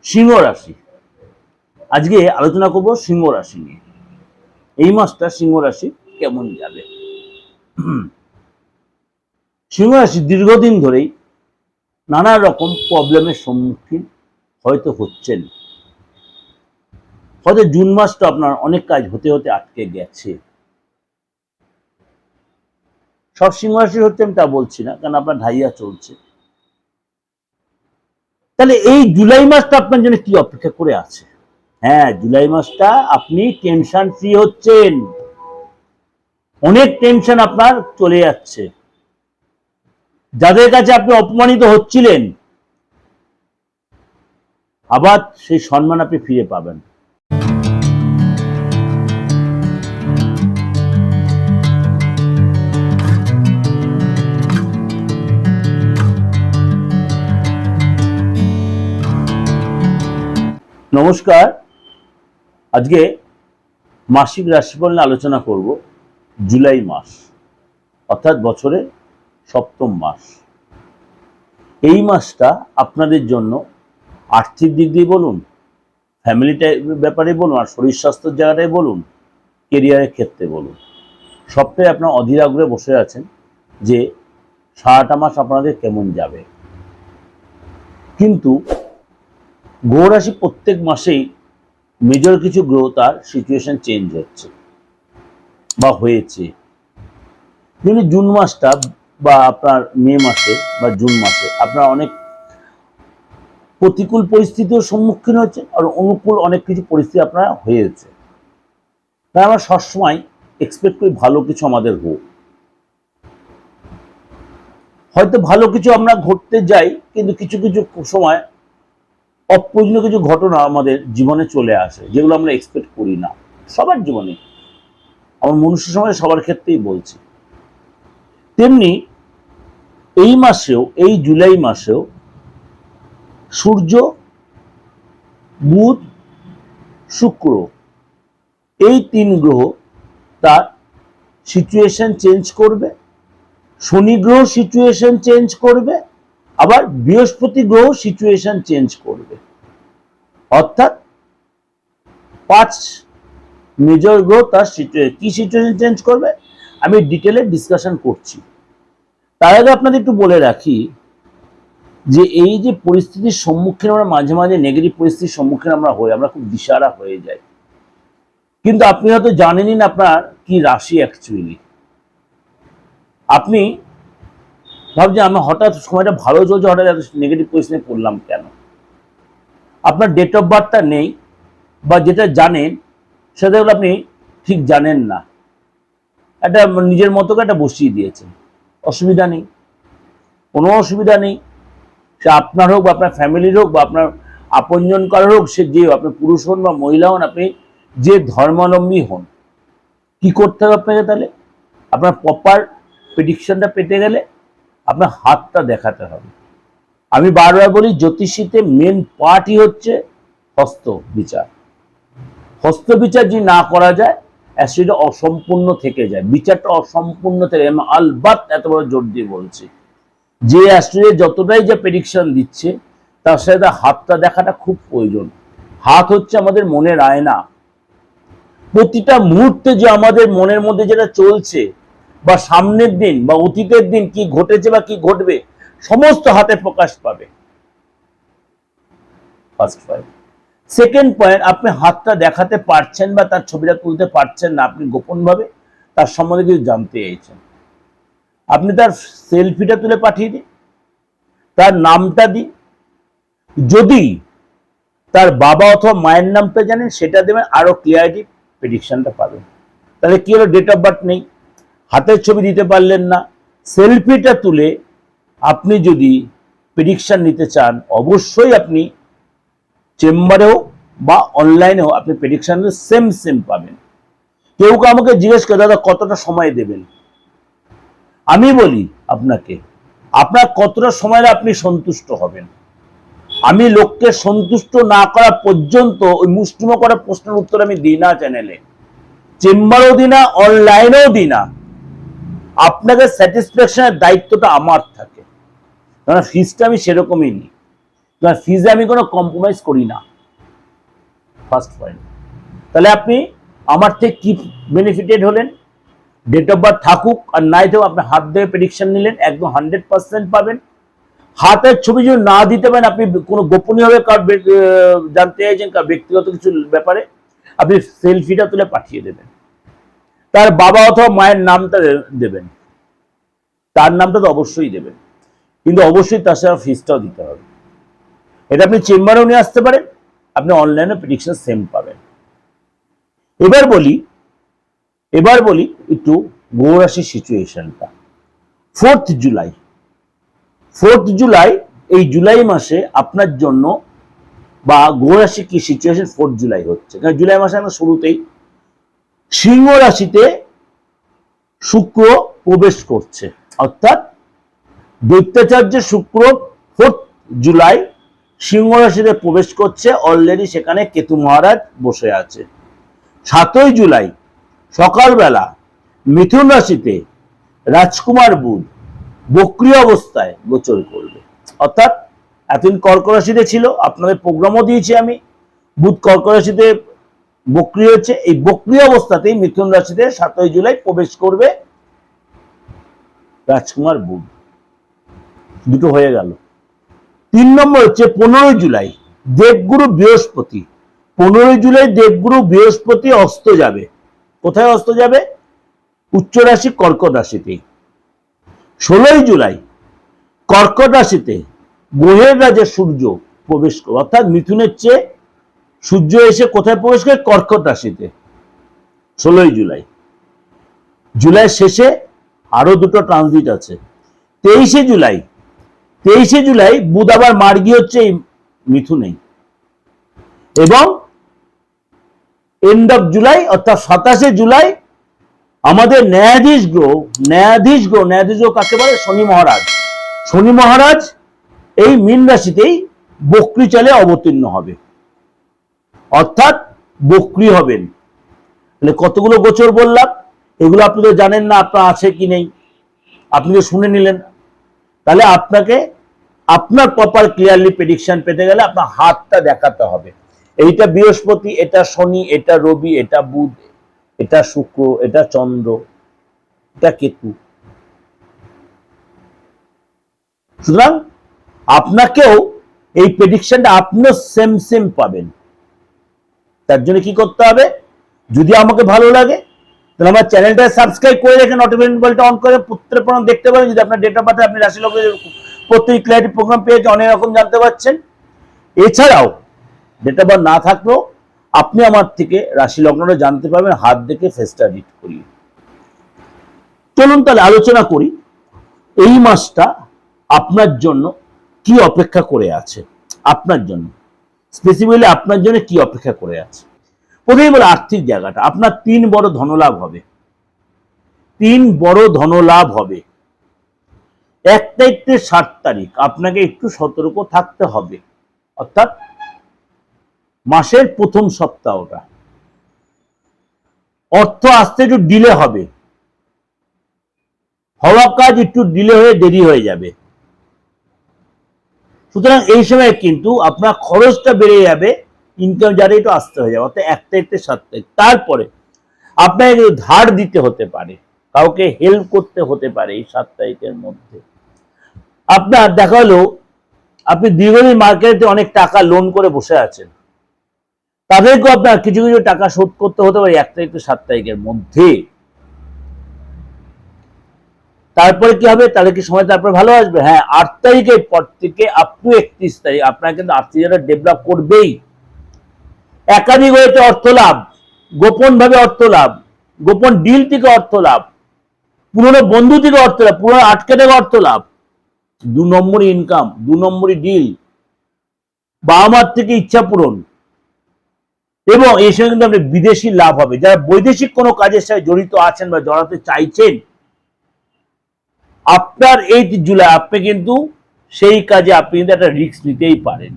সিংহ রাশি, আজকে আলোচনা করব সিংহ রাশি নিয়ে। এই মাসটা সিংহ রাশি কেমন যাবে। সিংহ রাশি দীর্ঘদিন ধরেই নানা রকম প্রবলেমের সম্মুখীন হয়তো হচ্ছেন। হয়তো জুন মাসটা আপনার অনেক কাজ হতে হতে আটকে গেছে। সব সিংহ রাশি হচ্ছে আমি তা বলছি না, কারণ আপনার ঢাইয়া চলছে। তাহলে এই জুলাই মাসটা আপনার জন্য কি অপেক্ষা করে আছে? হ্যাঁ, জুলাই মাসটা আপনি টেনশন ফ্রি হচ্ছেন। অনেক টেনশন আপনার চলে যাচ্ছে। যাদের কাছে আপনি অপমানিত হচ্ছিলেন, আবার সেই সম্মান আপনি ফিরে পাবেন। নমস্কার, আজকে মাসিক রাশিফল নিয়ে আলোচনা করব। জুলাই মাস অর্থাৎ বছরের সপ্তম মাস। এই মাসটা আপনাদের জন্য আর্থিক দিক দিয়ে বলুন, ফ্যামিলিটার ব্যাপারে বলুন, আর শরীর স্বাস্থ্যের জায়গাটায় বলুন, কেরিয়ারের ক্ষেত্রে বলুন, সবটাই আপনার অধীর আগ্রহে বসে আছেন যে সারাটা মাস আপনাদের কেমন যাবে। কিন্তু গ্রহ রাশি প্রত্যেক মাসেই মেজর কিছু গ্রহ তার সিচুয়েশন চেঞ্জ হচ্ছে বা হয়েছে। যেমনি জুন মাসটা বা আপনার মে মাসে বা জুন মাসে আপনার অনেক প্রতিকূল পরিস্থিতির সম্মুখীন হচ্ছে, আর অনুকূল অনেক কিছু পরিস্থিতি আপনার হয়েছে। তাই আমরা সবসময় এক্সপেক্ট করি ভালো কিছু আমাদের হোক। হয়তো ভালো কিছু আমরা ঘটতে যাই, কিন্তু কিছু কিছু সময় অপ্রয়োজনীয় কিছু ঘটনা আমাদের জীবনে চলে আসে, যেগুলো আমরা এক্সপেক্ট করি না। সবার জীবনে, আমার মনুষ্য সমাজে সবার ক্ষেত্রেই বলছি। তেমনি এই মাসেও, এই জুলাই মাসেও সূর্য, বুধ, শুক্র, এই তিন গ্রহ তার সিচুয়েশন চেঞ্জ করবে। শনি গ্রহ সিচুয়েশন চেঞ্জ করবে, আবার বৃহস্পতি গ্রহ সিচুয়েশন চেঞ্জ করবে। অর্থাৎ 5 মেজর গ্রহ তার কি সিচুয়েশন চেঞ্জ করবে আমি ডিটেলে ডিসকাশন করছি। তার আগে আপনাদের একটু বলে রাখি যে এই যে পরিস্থিতির সম্মুখীন আমরা মাঝে মাঝে নেগেটিভ পরিস্থিতির সম্মুখীন আমরা হই, আমরা খুব দিশাহারা হয়ে যাই। কিন্তু আপনি হয়তো জানেনই না আপনার কি রাশি। অ্যাকচুয়ালি আপনি ভাবছেন আমি হঠাৎ সময়টা ভালো চলছে, হঠাৎ এত নেগেটিভ পরিস্থিতি পড়লাম কেন। আপনার ডেট অফ বার্থটা নেই, বা যেটা জানেন সেটা আপনি ঠিক জানেন না, একটা নিজের মতো করে একটা বসিয়ে দিয়েছেন। অসুবিধা নেই, কোনো অসুবিধা নেই। সে আপনার হোক বা আপনার ফ্যামিলির হোক বা আপনার আপনজন কারোর হোক, সে যে আপনি পুরুষ হন বা মহিলা হন, আপনি যে ধর্মাবলম্বী হন, কি করতে হবে আপনাকে? তাহলে আপনার প্রপার প্রেডিকশনটা পেতে গেলে আপনার হাতটা দেখাতে হবে। আমি বারবার বলি, জ্যোতিষীতে মেন পার্টই হচ্ছে হস্ত বিচার। হস্ত বিচার যদি না করা যায়, অ্যাস্ট্রোলজি অসম্পূর্ণ থেকে যায়, বিচারটা অসম্পূর্ণ থেকে। আমি আলবাত এত বড় জোর দিয়ে বলছি, যে অ্যাস্ট্রোলজি যতটাই যে প্রেডিকশন দিচ্ছে, তার সাথে হাতটা দেখাটা খুব প্রয়োজন। হাত হচ্ছে আমাদের মনের আয়না। প্রতিটা মুহূর্তে যে আমাদের মনের মধ্যে যেটা চলছে, বা সামনের দিন বা অতীতের দিন কি ঘটেছে বা কি ঘটবে, সমস্ত হাতে প্রকাশ পাবে। First point. সেকেন্ড পয়েন্ট, আপনি হাতটা দেখাতে পারছেন বা তার ছবিটা তুলতে পারছেন না, আপনি গোপনভাবে তার সম্বন্ধে কিছু জানতে চাইছেন, আপনি তার সেলফিটা তুলে পাঠিয়ে দিন, তার নামটা দিন। যদি তার বাবা অথবা মায়ের নামটা জানেন, সেটা দেবেন, আরো ক্লিয়ারিটি প্রেডিকশনটা পাবেন। তাহলে কি হলো? ডেট অফ বার্থ নেই, হাতের ছবি দিতে পারলেন না, সেলফিটা তুলে আপনি যদি প্রেডিকশন নিতে চান, অবশ্যই আপনি চেম্বারেও বা অনলাইনেও আপনি প্রেডিকশন সেম পাবেন। কেউ আমাকে জিজ্ঞেস করে, দাদা কতটা সময় দেবেন? আমি বলি আপনাকে, আপনার কতটা সময় আপনি সন্তুষ্ট হবেন। আমি লোককে সন্তুষ্ট না করা পর্যন্ত ওই মুষ্টিম করা প্রশ্নের উত্তর আমি দিই না চ্যানেলে, চেম্বারও দিই না, অনলাইনেও দিই না। আপনাকে স্যাটিসফ্যাকশনের দায়িত্বটা আমার থাকে, কারণ ফিসটা আমি সেরকমই নিই। তোমার ফিজে আমি কোনো কম্প্রোমাইজ করি না, ফার্স্ট পয়েন্ট। তাহলে আপনি আমার থেকে কি বেনিফিটেড হলেন? ডেট অফ বার্থ থাকুক আর নাই থাকুক, আপনি হাত দিয়ে প্রেডিকশন নিলেন, একদম 100% পাবেন। হাতের ছবি যদি না দিতে পারেন, আপনি কোনো গোপনীয়ভাবে জানতে চাইছেন কার ব্যক্তিগত কিছু ব্যাপারে, আপনি সেলফিটা তুলে পাঠিয়ে দেবেন, তার বাবা অথবা মায়ের নামটা দেবেন, তার নামটা তো অবশ্যই দেবেন, কিন্তু অবশ্যই তার সাথে ফিজটাও দিতে হবে। এটা আপনি চেম্বারেও নিয়ে আসতে পারেন, আপনি অনলাইনে প্রেডিকশন সেম পাবেন। এবার বলি একটু গ্রহ রাশির সিচুয়েশনটা। 4th জুলাই, এই জুলাই মাসে আপনার জন্য বা গ্রহ রাশি কি সিচুয়েশন 4th জুলাই হচ্ছে, কারণ জুলাই মাসে আমরা শুরুতেই সিংহ রাশিতে শুক্র প্রবেশ করছে, অর্থাৎ দৈত্যাচার্য শুক্র 4th জুলাই সিংহ রাশিতে প্রবেশ করছে। অলরেডি সেখানে কেতু মহারাজ বসে আছে। 7ই জুলাই সকালবেলা মিথুন রাশিতে রাজকুমার বুধ বক্রী অবস্থায় গোচর করবে, অর্থাৎ এতদিন কর্ক রাশিতে ছিল, আপনাদের প্রোগ্রামও দিয়েছি আমি, বুধ কর্ক রাশিতে বক্রী হচ্ছে, এই বক্রী অবস্থাতেই মিথুন রাশিতে 7ই জুলাই প্রবেশ করবে রাজকুমার বুধ। দুটো হয়ে গেল। 3 নম্বর হচ্ছে 15ই জুলাই দেবগুরু বৃহস্পতি। 15ই জুলাই দেবগুরু বৃহস্পতি অস্ত যাবে। কোথায় অস্ত যাবে? উচ্চ রাশি কর্কট রাশিতে। 16ই জুলাই কর্কট রাশিতে গ্রহের রাজা সূর্য প্রবেশ করবে, অর্থাৎ মিথুনের চেয়ে সূর্য এসে কোথায় প্রবেশ করে? কর্কট রাশিতে। 16ই জুলাই। জুলাই শেষে আরো দুটো ট্রানজিট আছে। 23শে জুলাই বুধ আবার মার্গী হচ্ছে এই মিথুনেই, এবং এন্ড অফ জুলাই অর্থাৎ 27শে জুলাই আমাদের ন্যায়াধীশ গ্রহ কাকে বলে? শনি মহারাজ এই মীন রাশিতেই বক্রী চালে অবতীর্ণ হবে, অর্থাৎ বক্রী হবেন। তাহলে কতগুলো গোচর বললাম, এগুলো আপনি তো জানেন না আপনার আছে কি নেই, আপনি তো শুনে নিলেন। তাহলে আপনাকে আপনার প্রপার ক্লিয়ারলি প্রেডিকশন পেতে গেলে আপনার হাতটা দেখাতে হবে। এইটা বৃহস্পতি, এটা শনি, এটা রবি, এটা বুধ, এটা শুক্র, এটা চন্দ্র, এটা কেতু। সুতরাং আপনাকেও এই প্রেডিকশনটা আপনিও সেম পাবেন। তার জন্য কি করতে হবে? যদি আমাকে ভালো লাগে তাহলে আমার চ্যানেলটা সাবস্ক্রাইব করে রেখে নোটিফিকেশন বেলটা অন করে প্রত্যেক প্রোগ্রাম দেখতে পারেন। যদি আপনার ডেট অফ বার্থে আপনি রাশি লগ্নের প্রত্যেক ক্লিয়ারিটি প্রোগ্রাম পেয়ে অনেক রকম জানতে পারছেন। এছাড়াও ডেট অফ বার্থ না থাকলেও আপনি আমার থেকে রাশি লগ্নটা জানতে পারবেন হাত দেখে ফেসটা রিড করিয়ে। চলুন তাহলে আলোচনা করি এই মাসটা আপনার জন্য কি অপেক্ষা করে আছে, আপনার জন্য স্পেসিফিক্যালি আপনার জন্য কি অপেক্ষা করে আছে। প্রথমেই বলে আর্থিক জায়গাটা, আপনার 3 বড় ধনলাভ হবে। 1 তারিখ 7 তারিখ আপনাকে একটু সতর্ক থাকতে হবে, অর্থাৎ মাসের প্রথম সপ্তাহটা অর্থ আসতে একটু ডিলে হবে, হওয়া কাজ একটু ডিলে হয়ে দেরি হয়ে যাবে। সুতরাং এই সময় কিন্তু আপনার খরচটা বেড়ে যাবে, ইনকাম যারা একটু আসতে হয়ে যাবে, অর্থাৎ 1 তারিখ 7 তারিখ। তারপরে আপনাকে ধার দিতে হতে পারে, কাউকে হেল্প করতে হতে পারে এই 7 তারিখের মধ্যে। আপনার দেখা হলো আপনি দীর্ঘদিন মার্কেটে অনেক টাকা লোন করে বসে আছেন, তাদেরকেও আপনার কিছু টাকা শোধ করতে হতে পারে 1 তারিখ 7 তারিখের মধ্যে। তারপরে কি হবে? তাহলে কি সময় তারপরে ভালো আসবে? হ্যাঁ, 8 তারিখের পর থেকে আপ টু 31 তারিখ আপনার কিন্তু আর্থিক ডেভেলপ করবেই। একাধিক ওয়েতে অর্থ লাভ, গোপন ভাবে অর্থ লাভ, গোপন ডিল থেকে অর্থ লাভ, পুরনো বন্ধু থেকে অর্থ লাভ, পুরনো আটকে থেকে অর্থ লাভ, 2 নম্বরই ইনকাম, 2 নম্বরই ডিল, বাবা মার থেকে ইচ্ছা পূরণ, এবং এই সঙ্গে কিন্তু আপনার বিদেশি লাভ হবে। যারা বৈদেশিক কোনো কাজের সাথে জড়িত আছেন বা জড়াতে চাইছেন, আপনার 8 জুলাই আপনি কিন্তু সেই কাজে আপনি কিন্তু একটা রিস্ক নিতেই পারেন।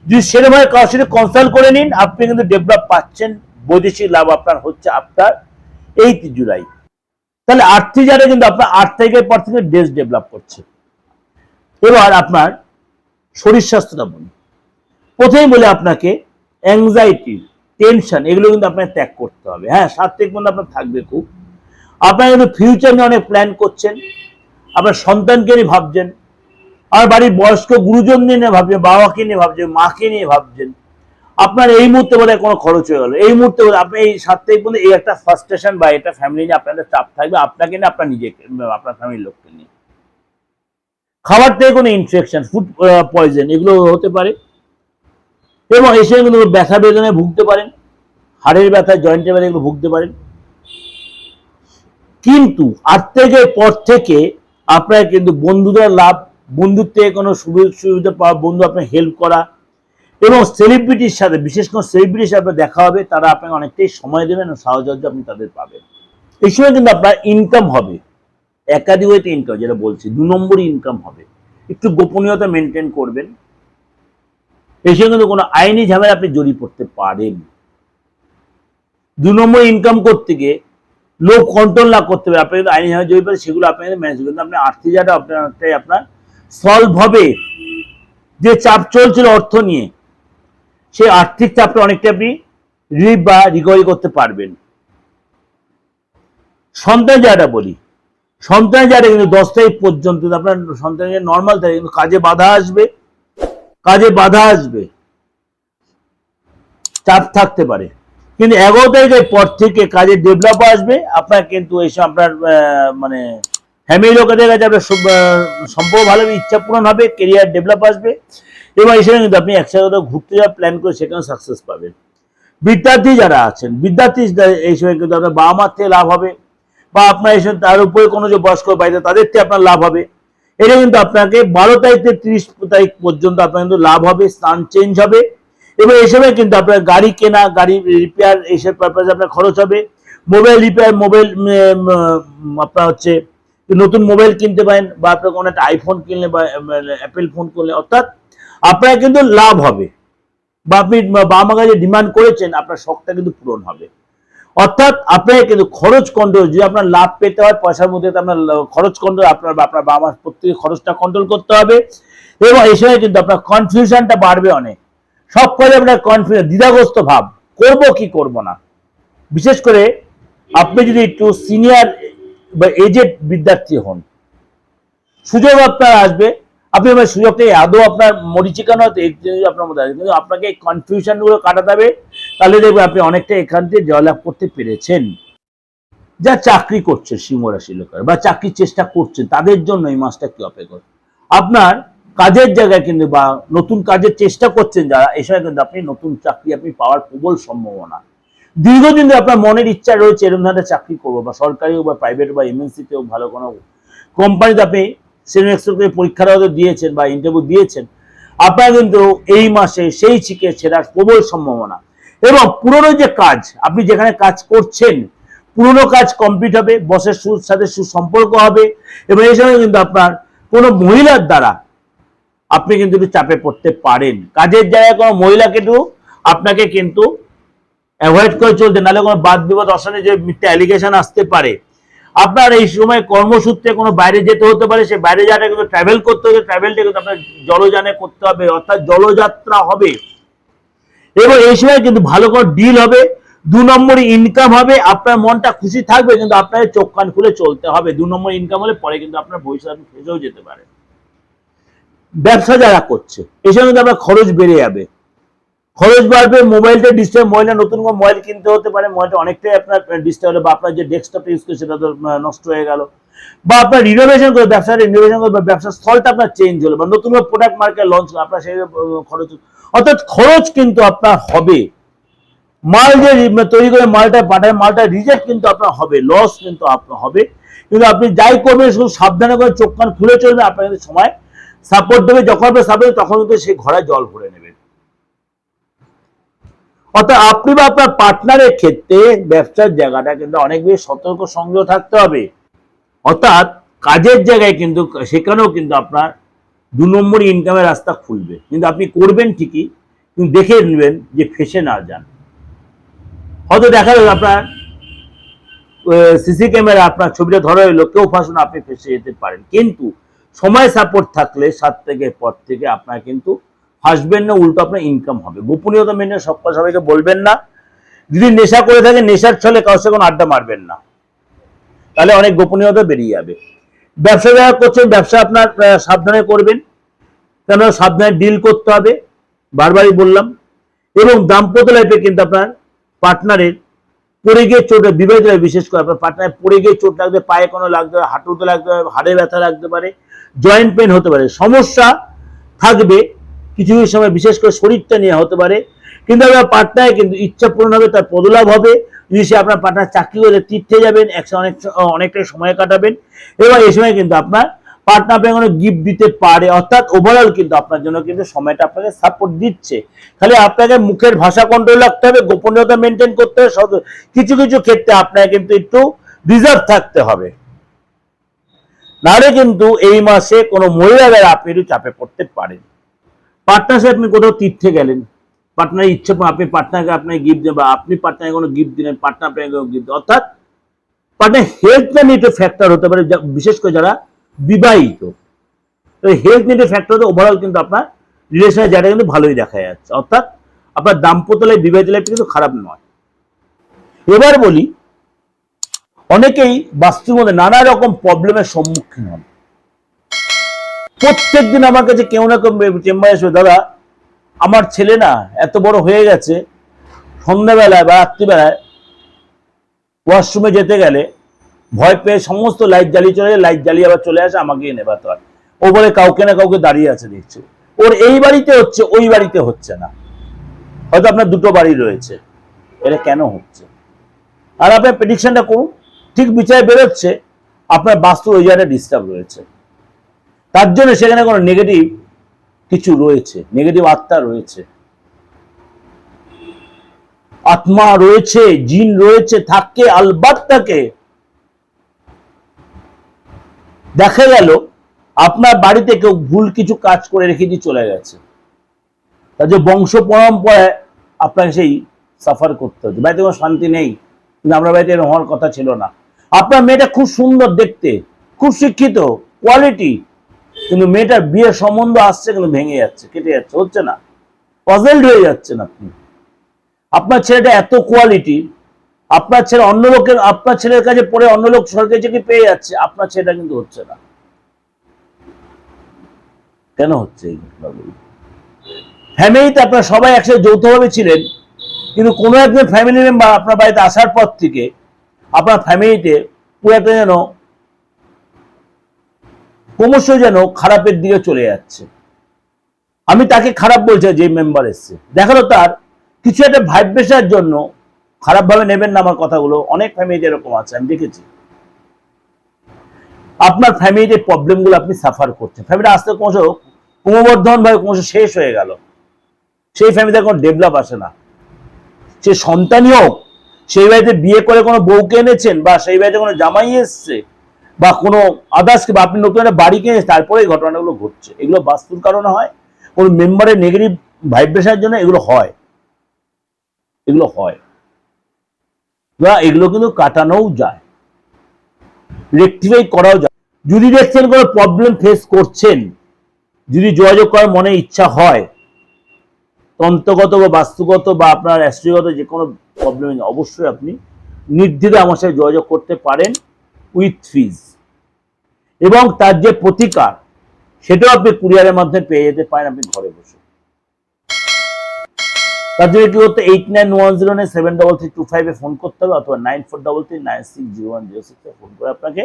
যদি সেরকমভাবে কারোর সাথে কনসাল্ট করে নিন, আপনি কিন্তু ডেভেলপ পাচ্ছেন, বৈদেশিক লাভ আপনার হচ্ছে আপনার 8 জুলাই। তাহলে আর্থিক জায়গায় কিন্তু আপনার 8 তারিখের পর থেকে দেশ ডেভেলপ করছে। এবার আপনার শরীর স্বাস্থ্যটা বলি। প্রথমেই বলে আপনাকে অ্যাংজাইটি, টেনশন এগুলো কিন্তু আপনাকে ত্যাগ করতে হবে। হ্যাঁ, সাত্ত্বিক মন আপনার থাকবে খুব। আপনারা কিন্তু ফিউচার নিয়ে অনেক প্ল্যান করছেন, আপনার সন্তানকে নিয়ে ভাবছেন, আর বাড়ির বয়স্ক গুরুজন নিয়ে ভাবছেন, বাবাকে নিয়ে ভাবছেন, মাকে নিয়ে ভাবছেন। আপনার এই মুহূর্তে বলে কোনো খরচ হয়ে গেল, এই মুহূর্তে বলে আপনি এই সাপ্তাহিক বন্ধু এই একটা ফার্স্টেশন বা এটা ফ্যামিলি নিয়ে আপনাদের চাপ থাকবে, আপনাকে নিয়ে, আপনার নিজেকে, আপনার ফ্যামিলির লোককে নিয়ে। খাবার থেকে কোনো ইনফেকশন, ফুড পয়জন এগুলো হতে পারে, এবং এই সময় কিন্তু ব্যথা বেদনায় ভুগতে পারেন, হাড়ের ব্যথা, জয়েন্টের ব্যথা এগুলো ভুগতে পারেন। কিন্তু আর্থিকের পর থেকে আপনার কিন্তু বন্ধুদের লাভ, বন্ধুর থেকে কোনো সুবিধা পাওয়া, বন্ধু আপনার হেল্প করা, এবং সেলিব্রিটির সাথে, বিশেষ করে সেলিব্রিটির সাথে দেখা হবে, তারা আপনাকে অনেকটাই সময় দেবেন ও সাহচর্য আপনি তাদের পাবেন। এই সময় কিন্তু আপনার ইনকাম হবে, একাধিক ওয়েতে ইনকাম, যেটা বলছি 2 নম্বরই ইনকাম হবে। একটু গোপনীয়তা মেনটেন করবেন। এই সময় কিন্তু কোনো আইনি ঝামেলা আপনি জড়িয়ে পড়তে পারেন। 2 নম্বর ইনকাম করতে গিয়ে লোক কন্ট্রোল না করতে হবে, আপনি কিন্তু আইনি ঝামেলা জড়িয়ে পড়ে, সেগুলো আপনি ম্যানেজ করবেন। আপনি আর্থিক জায়গাটা আপনার সলভ হবে। যে চাপ চলছিল অর্থ নিয়ে, সেই আর্থিক চাপটা অনেকটা আপনি রিলিফ বা রিকভারি করতে পারবেন। সন্তান জায়গাটা বলি, সন্তান জায়গাটা কিন্তু 10 তারিখ পর্যন্ত আপনার সন্তানের নর্মাল থাকে, কিন্তু কাজে বাধা আসবে, চাপ থাকতে পারে। কিন্তু 11 তারিখের পর থেকে কাজে ডেভেলপ আসবে। আপনার কিন্তু এইসব আপনার মানে ফ্যামিলি লোকেদের কাছে আপনার সম্পর্ক ভালো হবে, ইচ্ছা পূরণ হবে, কেরিয়ার ডেভেলপ আসবে, এবং এই সময় কিন্তু আপনি একসাথে ঘুরতে যাওয়ার প্ল্যান করে সেখানে সাকসেস পাবেন। বিদ্যার্থী যারা আছেন, বিদ্যার্থী এই সময় কিন্তু আপনার বাবা মার থেকে লাভ হবে, বা আপনার এই সময় তার উপরে কোনো যে বয়স্ক বাইরে তাদের থেকে আপনার লাভ হবে। এটা কিন্তু আপনাকে 12 তারিখ থেকে 30 তারিখ পর্যন্ত আপনার কিন্তু লাভ হবে, স্থান চেঞ্জ হবে, এবং এই সময় কিন্তু আপনার গাড়ি কেনা, গাড়ি রিপেয়ার এইসব পারপাসে আপনার খরচ হবে। মোবাইল রিপেয়ার, মোবাইল আপনার হচ্ছে নতুন মোবাইল কিনতে পারেন, বা আপনার কোনো একটা আইফোন কিনলে বা অ্যাপেল ফোন করলে, অর্থাৎ আপনার কিন্তু লাভ হবে, বা আপনি বাবা মার কাছে ডিমান্ড করেছেন, আপনার শখটা কিন্তু পূরণ হবে। অর্থাৎ আপনাকে কিন্তু খরচ কন্ট্রোল, যদি আপনার লাভ পেতে হয় পয়সার মধ্যে, আপনার খরচ কন্ট্রোল, আপনার বাবা মার প্রত্যেকে খরচটা কন্ট্রোল করতে হবে। এবং এই সময় কিন্তু আপনার কনফিউশনটা বাড়বে অনেক, সব করে আপনার কনফিউশন, দ্বিধাগ্রস্ত ভাব, করব কি করব না। বিশেষ করে আপনি যদি একটু সিনিয়র বা এজেড বিদ্যার্থী হন, সুযোগ আপনার আসবে, আপনি আমার সুযোগটা আদৌ আপনার মরিচিকা নয়, আপনার মধ্যে আসবে, কিন্তু আপনাকে এই কনফিউশন গুলো কাটাতে হবে, তাহলে দেখবেন আপনি অনেকটা এখান থেকে জয়লাভ করতে পেরেছেন। যা চাকরি করছে সিংহ রাশির লোকেরা, বা চাকরির চেষ্টা করছেন, তাদের জন্য এই মাসটা কি অপেক্ষা। আপনার কাজের জায়গায় কিন্তু, বা নতুন কাজের চেষ্টা করছেন যারা, এই সময় কিন্তু আপনি নতুন চাকরি আপনি পাওয়ার প্রবল সম্ভাবনা। দীর্ঘদিন ধরে আপনার মনের ইচ্ছা রয়েছে এরকম ধরনের চাকরি করবো, বা সরকারি হোক বা প্রাইভেট বা এমএনসিতেও ভালো কোনো কোম্পানিতে আপনি পরীক্ষাটা হয়তো দিয়েছেন বা ইন্টারভিউ দিয়েছেন, আপনার কিন্তু এই মাসে সেই শিখে ছেড়ার প্রবল সম্ভাবনা। এবং পুরনো যে কাজ, আপনি যেখানে কাজ করছেন, পুরনো কাজ কমপ্লিট হবে, বসের সাথে সুসম্পর্ক হবে, এবং এই সময় কিন্তু আপনার কোনো মহিলার দ্বারা আপনি কিন্তু একটু চাপে পড়তে পারেন। কাজের জায়গায় কোনো মহিলাকে একটু আপনাকে কিন্তু অ্যাভয়েড করে চলতে, নাহলে কোনো বাদ বিবাদ অশান্তি যে মিথ্যা অ্যালিগেশন আসতে পারে। আপনার এই সময় কর্মসূত্রে কোনো বাইরে যেতে হতে পারে, সে বাইরে যাওয়াটা কিন্তু ট্রাভেল করতে হবে, ট্রাভেলটা কিন্তু আপনার জলযানে করতে হবে, অর্থাৎ জলযাত্রা হবে। এবং এই সময় কিন্তু ভালো করে ডিল হবে, 2 নম্বর ইনকাম হবে, আপনার মনটা খুশি থাকবে, কিন্তু আপনাকে চোখ কান খুলে চলতে হবে। 2 নম্বর ইনকাম হলে পরে কিন্তু আপনার ভবিষ্যৎ আপনি ফেসেও যেতে পারে। ব্যবসা যারা করছে, এই সময় কিন্তু আপনার খরচ বেড়ে যাবে, খরচ বাড়বে, মোবাইলটা ডিস্টার্ব, মোবাইলটা নতুন কোনো মোবাইল কিনতে হতে পারে, মোবাইলটা অনেকটাই আপনার ডিস্টার্ব হলো, বা আপনার যে ডেস্কটপ ইউজ করে সেটা তো নষ্ট হয়ে গেল, বা আপনার রিনোভেশন করে, ব্যবসাটা রিনোভেশন করে, বা ব্যবসার স্থলটা আপনার চেঞ্জ হলো, বা নতুন প্রোডাক্ট মার্কেট লঞ্চ হলো, আপনার সেই খরচ, অর্থাৎ খরচ কিন্তু আপনার হবে। মাল যে তৈরি করে মালটা পাঠায়, মালটা রিজেক্ট কিন্তু আপনার হবে, লস কিন্তু আপনার হবে। কিন্তু আপনি যাই করবেন শুধু সাবধানে করে চোখ কান খুলে চলবে, আপনার কিন্তু সময় সাপোর্ট দেবে, যখন আপনি সাপোর্ট তখন কিন্তু সেই ঘোড়ায় জল ভরে নেবে। অর্থাৎ আপনি বা আপনার পার্টনারের ক্ষেত্রে ব্যবসার জায়গাটা কিন্তু অনেক বেশি সতর্ক সংযত থাকতে হবে। অর্থাৎ কাজের জায়গায় কিন্তু সেখানেও কিন্তু আপনার 2 নম্বর ইনকামের রাস্তা খুলবে, কিন্তু আপনি করবেন ঠিকই, কিন্তু দেখে নেবেন যে ফেসে না যান। হয়তো দেখা যাবে আপনার সিসি ক্যামেরা আপনার ছবিটা ধরা হইলো, কেউ ফাঁসুন, আপনি ফেসে যেতে পারেন। কিন্তু সময় সাপোর্ট থাকলে 7 থেকে পর থেকে আপনার কিন্তু হাসবেন না, উল্টো আপনার ইনকাম হবে। গোপনীয়তা মেনে সবাইকে বলবেন না। যদি নেশা করে থাকে নেশার ছলে কারোর সাথে কোনো আড্ডা মারবেন না, তাহলে অনেক গোপনীয়তা বেরিয়ে যাবে। ব্যবসা যারা করছেন ব্যবসা আপনার সাবধানে করবেন, কেন সাবধানে ডিল করতে হবে, বারবারই বললাম। এবং দাম্পত্য লাইফে কিন্তু আপনার পার্টনারের পড়ে গিয়ে চোট, বিবাহিত লাইফে বিশেষ করে আপনার পার্টনার পড়ে গিয়ে চোট লাগবে, পায়ে কোনো লাগতে পারে, হাঁটুতে লাগতে পারে, হাড়ে ব্যথা লাগতে পারে, জয়েন্ট পেন হতে পারে, সমস্যা থাকবে কিছু কিছু সময়, বিশেষ করে শরীরটা নিয়ে হতে পারে। কিন্তু আপনার পার্টনার কিন্তু ইচ্ছা পূরণ হবে, তার পদলাভ হবে। যদি সে আপনার পার্টনার চাকরি করে তীর্থে যাবেন, একসাথে অনেকটাই সময় কাটাবেন, এবং এই সময় কিন্তু আপনার পার্টনার আপনাকে কোনো গিফট দিতে পারে। অর্থাৎ ওভারঅল কিন্তু আপনার জন্য কিন্তু সময়টা আপনাকে সাপোর্ট দিচ্ছে। খালি আপনাকে মুখের ভাষা কন্ট্রোল রাখতে হবে, গোপনীয়তা মেনটেন করতে হবে, কিছু কিছু ক্ষেত্রে আপনাকে কিন্তু একটু রিজার্ভ থাকতে হবে, নাহলে কিন্তু এই মাসে কোনো মহিলাদের আপনি একটু চাপে পড়তে পারেন। পার্টনার সাথে আপনি কোথাও তীর্থে গেলেন, পার্টনার ইচ্ছে আপনি পার্টনারকে আপনাকে গিফট দেন, বা আপনি পার্টনারকে কোনো গিফট দিলেন, পার্টনার আপনাকে কোনো গিফট, অর্থাৎ পার্টনার হেলথটা নিয়ে একটু ফ্যাক্টর হতে পারে, বিশেষ করে যারা বিবাহিত। তো হেলথ নিয়ে ফ্যাক্টর হতে ওভারঅল কিন্তু আপনার রিলেশনের জায়গাটা কিন্তু ভালোই দেখা যাচ্ছে, অর্থাৎ আপনার দাম্পত্য লাইফ, বিবাহিত লাইফ কিন্তু খারাপ নয়। এবার বলি, অনেকেই বাস্তুর মধ্যে নানা রকম প্রবলেমের সম্মুখীন হন। প্রত্যেকদিন আমার কাছে কেউ না কেউ চেম্বারে আসবে, দাদা আমার ছেলে না এত বড় হয়ে গেছে, সন্ধ্যাবেলায় বা রাত্রিবেলায় ওয়াশরুমে যেতে গেলে ভয় পেয়ে সমস্ত লাইট জ্বালিয়ে চলে যায়, লাইট জ্বালিয়ে আবার চলে আসে, আমাকে নেবাতে হয়। ও বলে কাউকে না কাউকে দাঁড়িয়ে আছে দেখছে, ওর এই বাড়িতে হচ্ছে, ওই বাড়িতে হচ্ছে না, হয়তো আপনার দুটো বাড়ি রয়েছে, এটা কেন হচ্ছে? আর আপনার প্রেডিকশনটা করুন, ঠিক বিচারে বেরোচ্ছে আপনার বাস্তু ওই জায়গাটা ডিস্টার্ব রয়েছে, তার জন্য সেখানে কোনো নেগেটিভ কিছু রয়েছে, নেগেটিভ আত্মা রয়েছে, আত্মা রয়েছে, জিন রয়েছে, থাকে আলবাত থাকে। দেখা গেল আপনার বাড়িতে কেউ ভুল কিছু কাজ করে রেখে দিয়ে চলে গেছে, তার যে বংশ পরম্পরায় আপনাকে সেই সাফার করতে হচ্ছে, বাড়িতে কোনো শান্তি নেই। কিন্তু আমরা বাড়িতে এরকম হওয়ার কথা ছিল না। আপনার মেয়েটা খুব সুন্দর দেখতে, খুব শিক্ষিত, কোয়ালিটি, কিন্তু মেয়েটার বিয়ের সম্বন্ধ আসছে কিন্তু ভেঙে যাচ্ছে, কেটে যাচ্ছে, হচ্ছে না, পজেলড হয়ে যাচ্ছেন আপনি। আপনার ছেলেটা এত কোয়ালিটি, আপনার ছেলে অন্য লোকের, আপনার ছেলের কাছে পড়ে অন্য লোক সরকারি চাকরি পেয়ে যাচ্ছে, আপনার ছেলেটা কিন্তু হচ্ছে না। কেন হচ্ছে এই ঘটনাগুলো? ফ্যামিলিতে আপনারা সবাই একসাথে যৌথভাবে ছিলেন, কিন্তু কোনো একজন ফ্যামিলি মেম্বার আপনার বাড়িতে আসার পর থেকে আপনার ফ্যামিলিতে পুরো একটা যেন ক্রমশ যেন খারাপের দিকে চলে যাচ্ছে। আমি তাকে খারাপ বলছি, যে মেম্বার এসছে দেখালো তার কিছু একটা ভাইব্রেশনের জন্য, খারাপভাবে নেবেন না আমার কথাগুলো, অনেক ফ্যামিলিতে এরকম আছে, আমি দেখেছি। আপনার ফ্যামিলিতে প্রবলেমগুলো আপনি সাফার করছেন, ফ্যামিলি আসতে ক্রমবর্ধমান ভাবে ক্রমশ শেষ হয়ে গেল, সেই ফ্যামিলিতে কোনো ডেভেলপ আসে না। সে সন্তানই হোক, সেই বাড়িতে বিয়ে করে কোনো বউকে এনেছেন, বা সেই বাড়িতে কোনো জামাই এসছে, বা কোনো আদার্স, বা আপনি নতুন একটা বাড়ি কিনেছেন, তারপরে এই ঘটনাগুলো ঘটছে। এগুলো বাস্তুর কারণে হয়, কোন মেম্বারের নেগেটিভ ভাইব্রেশনের জন্য এগুলো হয়, এগুলো হয়। এগুলো কিন্তু কাটানোও যায়, রেকটিফাই করাও যায়। যদি দেখছেন কোনো প্রবলেম ফেস করছেন, যদি যোগাযোগ করার মনে ইচ্ছা হয়, তন্ত্রগত বা বাস্তুগত বা আপনার অ্যাস্ট্রোগত যে কোনো প্রবলেম, অবশ্যই আপনি নির্দ্বিধায় আমার সাথে যোগাযোগ করতে পারেন উইথ ফিজ, এবং তার যে প্রতিকার সেটাও আপনি কুরিয়ারের মাধ্যমে পেয়ে যেতে পারেন আপনি ঘরে বসে। তার জন্য কি করতে, 8910973325 ফোন করতে হবে, অথবা 9433960106 ফোন করে আপনাকে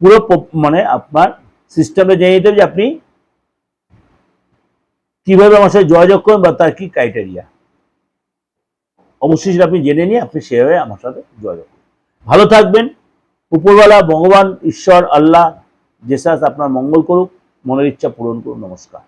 পুরো মানে আপনার সিস্টেমে জেনে নিতে হবে যে আপনি কিভাবে আমার সাথে যোগাযোগ করবেন, বা তার কি ক্রাইটেরিয়া, অবশ্যই সেটা আপনি জেনে নিয়ে আপনি সেভাবে আমার সাথে যোগাযোগ করুন। ভালো থাকবেন, উপরওয়ালা ভগবান ঈশ্বর আল্লাহ জেসাস আপনার মঙ্গল করুক, মনের ইচ্ছা পূরণ করুন। নমস্কার।